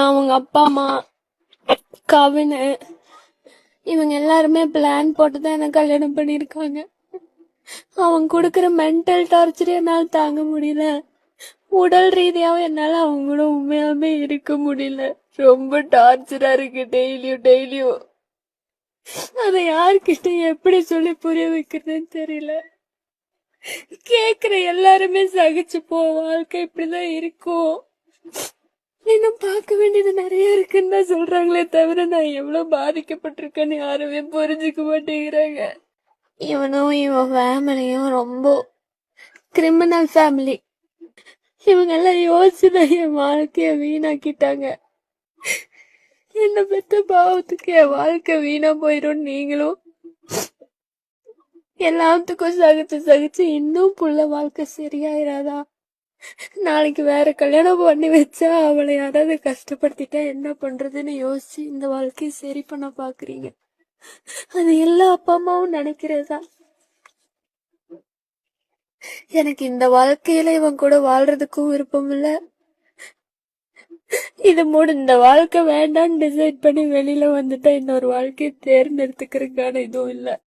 அவங்க அப்பா அம்மா கவினு இவங்க எல்லாருமே பிளான் போட்டுதான் என்ன கல்யாணம் பண்ணிருக்காங்க. அவங்க கொடுக்கற மென்டல் டார்ச்சர் என்னால தாங்க முடியல. உடல் ரீதியாவும் என்னால அவங்க கூட உண்மையாவே இருக்க முடியல. ரொம்ப டார்ச்சரா இருக்கு டெய்லியும். அதை யாருக்கிட்ட எப்படி சொல்லி புரிய வைக்கிறதுன்னு தெரியல. கேக்குற எல்லாருமே சகிச்சு போ, வாழ்க்கை இப்படிதான் இருக்கும், இன்னும் பார்க்க வேண்டியது நிறைய இருக்குன்னு தான் சொல்றாங்களே தவிர நான் எவ்வளவு பாதிக்கப்பட்டிருக்கேன்னு யாருமே புரிஞ்சுக்க மாட்டேங்கிறாங்க. இவனும் இவன் ஃபேமிலியும் ரொம்ப கிரிமினல் ஃபேமிலி. இவங்க எல்லாம் யோசிச்சுதான் என் வாழ்க்கைய வீணாக்கிட்டாங்க. என்ன பெத்த பாவத்துக்கு என் வாழ்க்கை வீணா போயிடும். நீங்களும் எல்லாத்துக்கும் சகிச்சு இன்னும் புள்ள வாழ்க்கை சரியாயிராதா? நாளைக்கு வேற கல்யாணம் பண்ணி வச்சா அவளை யாராவது கஷ்டப்படுத்திட்டா என்ன பண்றதுன்னு யோசிச்சு இந்த வாழ்க்கையை சரி பண்ண பாக்குறீங்க. அது எல்லா அப்பா அம்மாவும் நினைக்கிறதா. எனக்கு இந்த வாழ்க்கையில இவன் கூட வாழ்றதுக்கும் விருப்பம் இல்ல. இது இந்த வாழ்க்கை வேண்டான்னு டிசைட் பண்ணி வெளியில வந்துட்டா இன்னொரு வாழ்க்கையை தேர்ந்தெடுத்துக்கிறதுக்கான இதுவும் இல்ல.